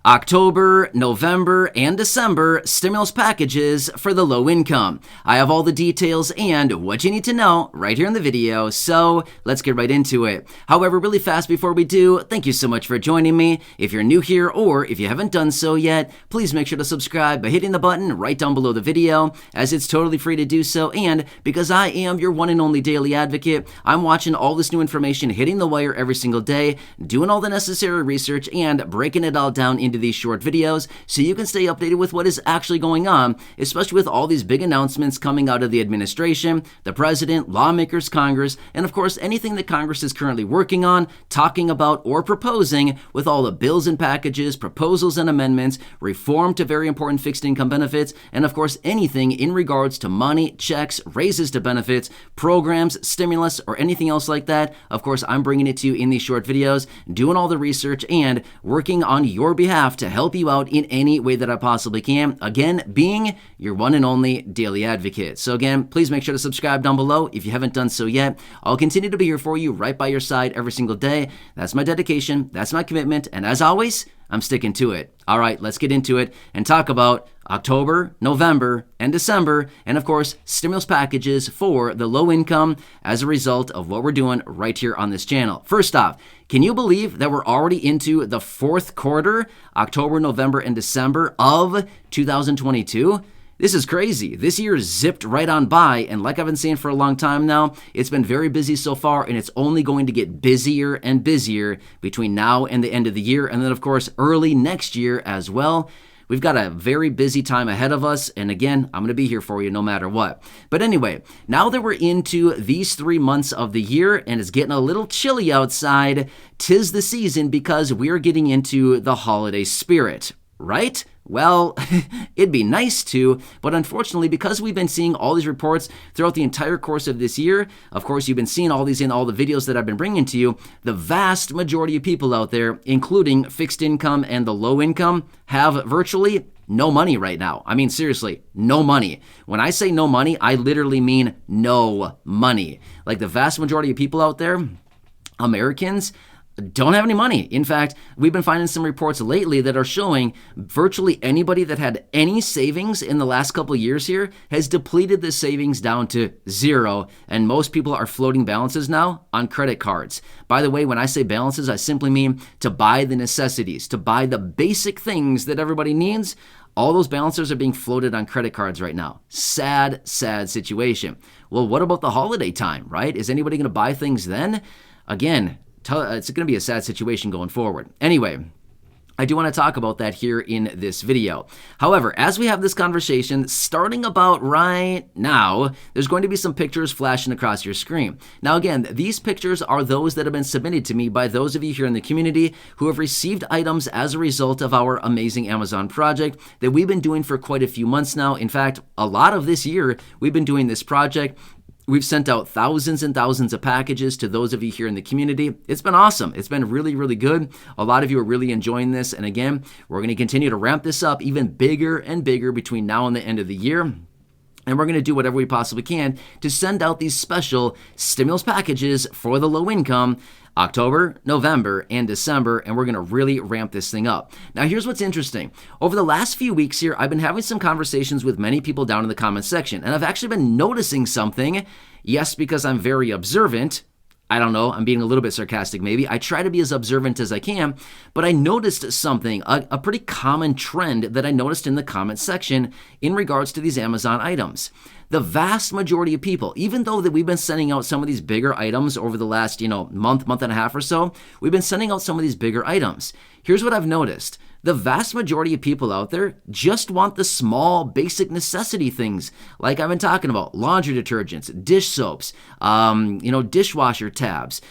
October, November, and December stimulus packages for the low income. I have all the details and what you need to know right here in the video, so let's get right into it. However, really fast before we do, thank you so much for joining me. If you're new here or if you haven't done so yet, please make sure to subscribe by hitting the button right down below the video, as it's totally free to do so. And because I am your one and only daily advocate, I'm watching all this new information hitting the wire every single day, doing all the necessary research and breaking it all down into these short videos so you can stay updated with what is actually going on, especially with all these big announcements coming out of the administration, the president, lawmakers, Congress, and of course anything that Congress is currently working on, talking about, or proposing, with all the bills and packages, proposals and amendments, reform to very important fixed income benefits, and of course anything in regards to money, checks, raises to benefits, programs, stimulus, or anything else like that. Of course, I'm bringing it to you in these short videos, doing all the research and working on your behalf to help you out in any way that I possibly can. Again, being your one and only daily advocate. So again, please make sure to subscribe down below if you haven't done so yet. I'll continue to be here for you, right by your side every single day. That's my dedication, that's my commitment, and as always, I'm sticking to it. All right, let's get into it and talk about October, November, and December, and of course, stimulus packages for the low income as a result of what we're doing right here on this channel. First off, can you believe that we're already into the fourth quarter, October, November, and December of 2022? This is crazy. This year zipped right on by, and like I've been saying for a long time now, it's been very busy so far, and it's only going to get busier and busier between now and the end of the year, and then of course early next year as well. We've got a very busy time ahead of us, and again, I'm going to be here for you no matter what. But anyway, now that we're into these 3 months of the year and it's getting a little chilly outside, 'tis the season because we're getting into the holiday spirit, right? Well, it'd be nice to, but unfortunately, because we've been seeing all these reports throughout the entire course of this year, of course, you've been seeing all these in all the videos that I've been bringing to you, the vast majority of people out there, including fixed income and the low income, have virtually no money right now. I mean, seriously, no money. When I say no money, I literally mean no money. Like the vast majority of people out there, Americans, don't have any money. In fact, we've been finding some reports lately that are showing virtually anybody that had any savings in the last couple of years here has depleted the savings down to zero, and most people are floating balances now on credit cards. By the way, when I say balances, I simply mean to buy the necessities, to buy the basic things that everybody needs. All those balances are being floated on credit cards right now. Sad, sad situation. Well, what about the holiday time, right? Is anybody going to buy things then? Again, it's going to be a sad situation going forward. Anyway, I do want to talk about that here in this video. However, as we have this conversation, starting about right now, there's going to be some pictures flashing across your screen. Now again, these pictures are those that have been submitted to me by those of you here in the community who have received items as a result of our amazing Amazon project that we've been doing for quite a few months now. In fact, a lot of this year, we've been doing this project. We've sent out thousands and thousands of packages to those of you here in the community. It's been awesome. It's been really, really good. A lot of you are really enjoying this. And again, we're going to continue to ramp this up even bigger and bigger between now and the end of the year. And we're going to do whatever we possibly can to send out these special stimulus packages for the low income October, November, and December, and we're going to really ramp this thing up. Now, here's what's interesting. Over the last few weeks here, I've been having some conversations with many people down in the comments section, and I've actually been noticing something. Yes, because I'm very observant. I don't know, I'm being a little bit sarcastic maybe. I try to be as observant as I can, but I noticed something, a pretty common trend that I noticed in the comment section in regards to these Amazon items. The vast majority of people, even though that we've been sending out some of these bigger items over the last, month and a half or so, we've been sending out some of these bigger items. Here's what I've noticed. The vast majority of people out there just want the small, basic necessity things like I've been talking about: laundry detergents, dish soaps, dishwasher tabs,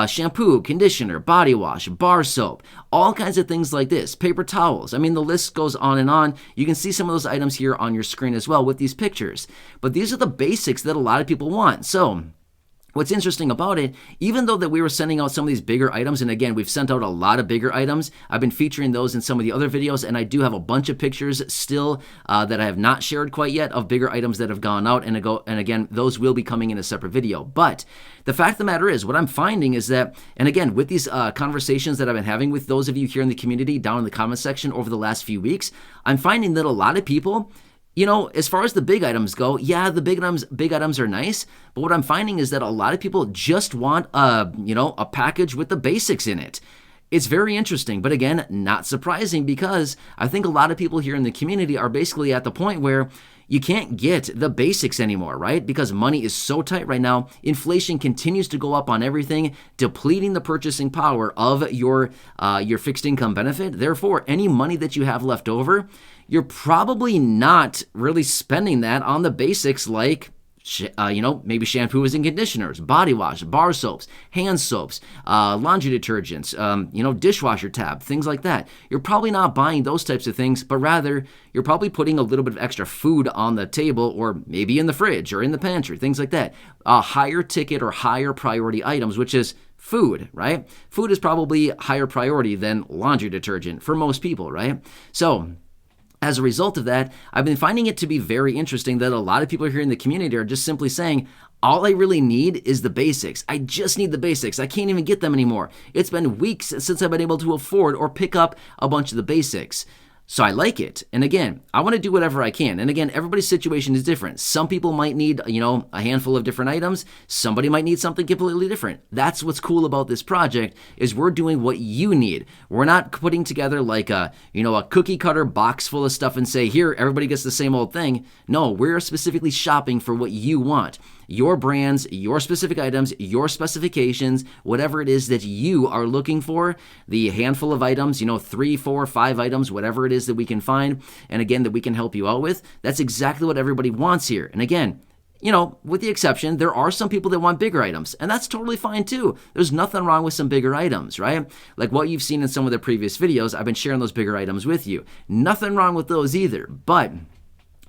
shampoo, conditioner, body wash, bar soap, all kinds of things like this, paper towels. I mean, the list goes on and on. You can see some of those items here on your screen as well with these pictures. But these are the basics that a lot of people want. So What's interesting about it, even though that we were sending out some of these bigger items, and again, we've sent out a lot of bigger items. I've been featuring those in some of the other videos, and I do have a bunch of pictures still that I have not shared quite yet of bigger items that have gone out, and again, those will be coming in a separate video. But the fact of the matter is, what I'm finding is that, and again, with these conversations that I've been having with those of you here in the community down in the comment section over the last few weeks, I'm finding that a lot of people, as far as the big items go, yeah, the big items are nice, but what I'm finding is that a lot of people just want a package with the basics in it. It's very interesting, but again, not surprising, because I think a lot of people here in the community are basically at the point where you can't get the basics anymore, right? Because money is so tight right now. Inflation continues to go up on everything, depleting the purchasing power of your fixed income benefit. Therefore, any money that you have left over, you're probably not really spending that on the basics like maybe shampoos and conditioners, body wash, bar soaps, hand soaps, laundry detergents, dishwasher tab, things like that. You're probably not buying those types of things, but rather you're probably putting a little bit of extra food on the table, or maybe in the fridge or in the pantry, things like that. Higher ticket or higher priority items, which is food, right? Food is probably higher priority than laundry detergent for most people, right? So as a result of that, I've been finding it to be very interesting that a lot of people here in the community are just simply saying, all I really need is the basics. I just need the basics. I can't even get them anymore. It's been weeks since I've been able to afford or pick up a bunch of the basics. So I like it. And again, I want to do whatever I can. And again, everybody's situation is different. Some people might need, a handful of different items. Somebody might need something completely different. That's what's cool about this project, is we're doing what you need. We're not putting together like a cookie cutter box full of stuff and say, here, everybody gets the same old thing. No, we're specifically shopping for what you want. Your brands, your specific items, your specifications, whatever it is that you are looking for, the handful of items, 3, 4, 5 items, whatever it is that we can find, and again, that we can help you out with, that's exactly what everybody wants here. And again, with the exception, there are some people that want bigger items, and that's totally fine too. There's nothing wrong with some bigger items, right? Like what you've seen in some of the previous videos, I've been sharing those bigger items with you. Nothing wrong with those either, but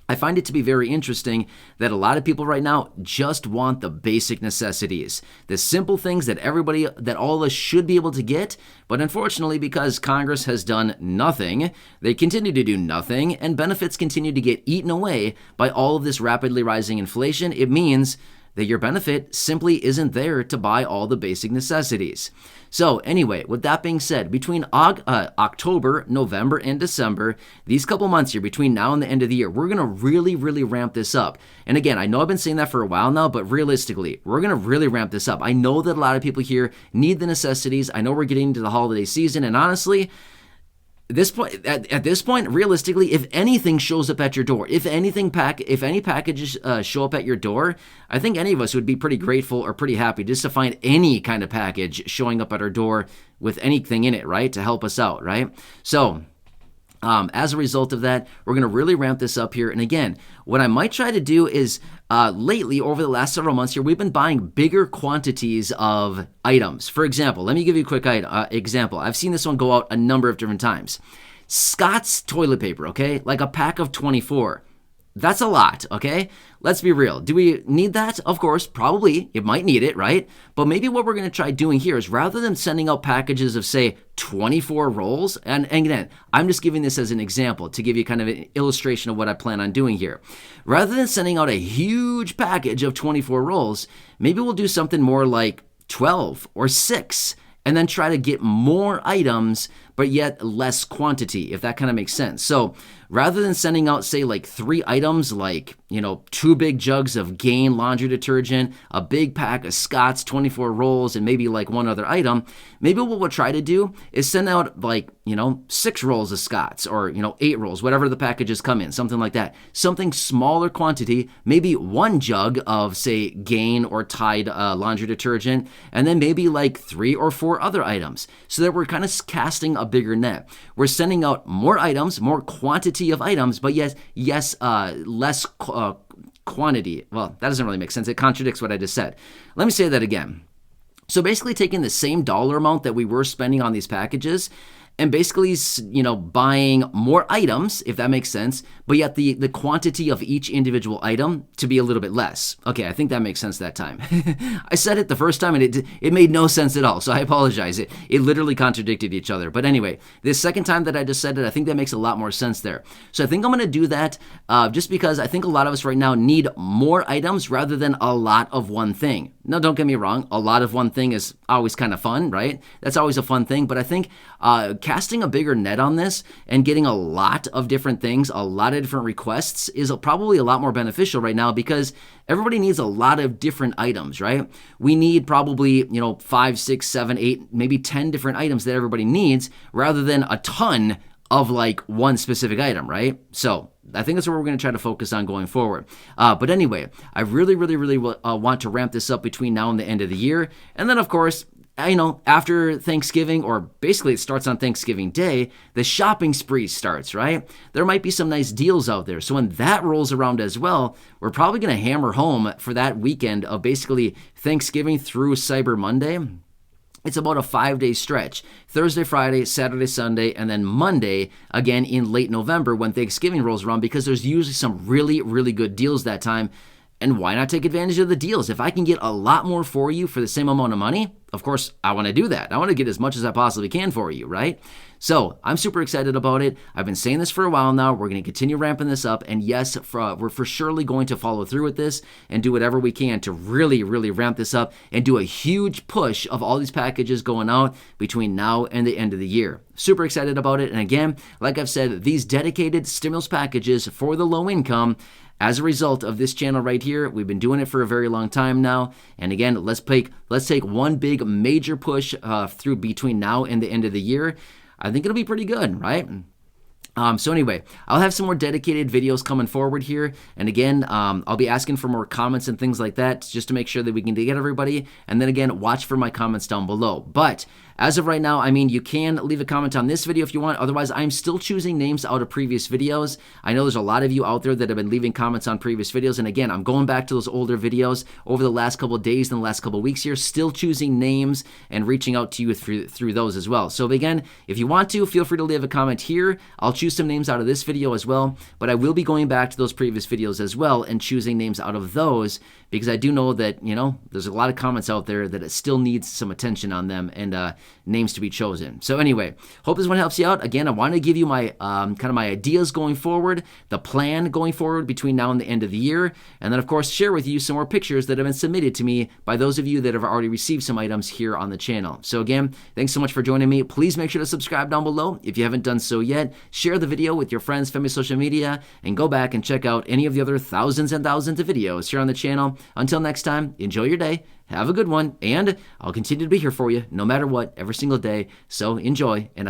I find it to be very interesting that a lot of people right now just want the basic necessities, the simple things that all of us should be able to get, but unfortunately, because Congress has done nothing, they continue to do nothing, and benefits continue to get eaten away by all of this rapidly rising inflation. It means that your benefit simply isn't there to buy all the basic necessities. So anyway, with that being said, between October, November, and December, these couple months here, between now and the end of the year, we're going to really, really ramp this up. And again, I know I've been saying that for a while now, but realistically, we're going to really ramp this up. I know that a lot of people here need the necessities. I know we're getting into the holiday season, and honestly, at this point, realistically, if anything shows up at your door, if any packages show up at your door, I think any of us would be pretty grateful or pretty happy just to find any kind of package showing up at our door with anything in it, right, to help us out, right? So as a result of that, we're going to really ramp this up here. And again, what I might try to do is lately, over the last several months here, we've been buying bigger quantities of items. For example, let me give you a quick example. I've seen this one go out a number of different times. Scott's toilet paper, okay? Like a pack of 24. That's a lot, okay? Let's be real. Do we need that? Of course, probably. You might need it, right? But maybe what we're going to try doing here is, rather than sending out packages of, say, 24 rolls, and again, I'm just giving this as an example to give you kind of an illustration of what I plan on doing here. Rather than sending out a huge package of 24 rolls, maybe we'll do something more like 12 or 6, and then try to get more items, but yet less quantity, if that kind of makes sense. So rather than sending out, say, like 3 items, like, 2 big jugs of Gain laundry detergent, a big pack of Scott's 24 rolls, and maybe like 1 other item, maybe what we'll try to do is send out like, 6 rolls of Scott's, or, 8 rolls, whatever the packages come in, something like that. Something smaller quantity, maybe 1 jug of, say, Gain or Tide laundry detergent, and then maybe like 3 or 4 other items, so that we're kind of casting a bigger net. We're sending out more items, more quantity of items, but less quantity. Well, that doesn't really make sense. It contradicts what I just said. Let me say that again. So basically taking the same dollar amount that we were spending on these packages and basically, buying more items, if that makes sense, but yet the quantity of each individual item to be a little bit less. Okay, I think that makes sense that time. I said it the first time and it made no sense at all, so I apologize. It literally contradicted each other. But anyway, this second time that I just said it, I think that makes a lot more sense there. So I think I'm going to do that just because I think a lot of us right now need more items rather than a lot of one thing. Now, don't get me wrong, a lot of one thing is always kind of fun, right? That's always a fun thing, but I think casting a bigger net on this and getting a lot of different things, a lot of different requests is probably a lot more beneficial right now because everybody needs a lot of different items, right? We need probably, 5, 6, 7, 8, maybe 10 different items that everybody needs rather than a ton of like one specific item, right? So I think that's what we're going to try to focus on going forward. But anyway, I really want to ramp this up between now and the end of the year. And then, of course, after Thanksgiving, or basically it starts on Thanksgiving Day, the shopping spree starts, right? There might be some nice deals out there. So when that rolls around as well, we're probably going to hammer home for that weekend of basically Thanksgiving through Cyber Monday. It's about a 5-day stretch. Thursday, Friday, Saturday, Sunday, and then Monday, again in late November when Thanksgiving rolls around, because there's usually some really good deals that time. And why not take advantage of the deals? If I can get a lot more for you for the same amount of money, of course, I want to do that. I want to get as much as I possibly can for you, right? So I'm super excited about it. I've been saying this for a while now. We're going to continue ramping this up. And yes, we're for surely going to follow through with this and do whatever we can to really ramp this up and do a huge push of all these packages going out between now and the end of the year. Super excited about it. And again, like I've said, these dedicated stimulus packages for the low income, as a result of this channel right here, we've been doing it for a very long time now. And again, let's take one big major push through between now and the end of the year. I think it'll be pretty good, right? So anyway, I'll have some more dedicated videos coming forward here. And again, I'll be asking for more comments and things like that just to make sure that we can get everybody. And then again, watch for my comments down below. But as of right now, you can leave a comment on this video if you want. Otherwise, I'm still choosing names out of previous videos. I know there's a lot of you out there that have been leaving comments on previous videos. And again, I'm going back to those older videos over the last couple of days and the last couple of weeks here, still choosing names and reaching out to you through those as well. So again, if you want to, feel free to leave a comment here. I'll choose some names out of this video as well, but I will be going back to those previous videos as well and choosing names out of those, because I do know that, there's a lot of comments out there that it still needs some attention on them and names to be chosen. So anyway, hope this one helps you out. Again, I want to give you my kind of my ideas going forward, the plan going forward between now and the end of the year, and then of course share with you some more pictures that have been submitted to me by those of you that have already received some items here on the channel. So again, thanks so much for joining me. Please make sure to subscribe down below if you haven't done so yet. Share the video with your friends, family, social media, and go back and check out any of the other thousands and thousands of videos here on the channel. Until next time, enjoy your day, have a good one, and I'll continue to be here for you no matter what, every single day. So enjoy, and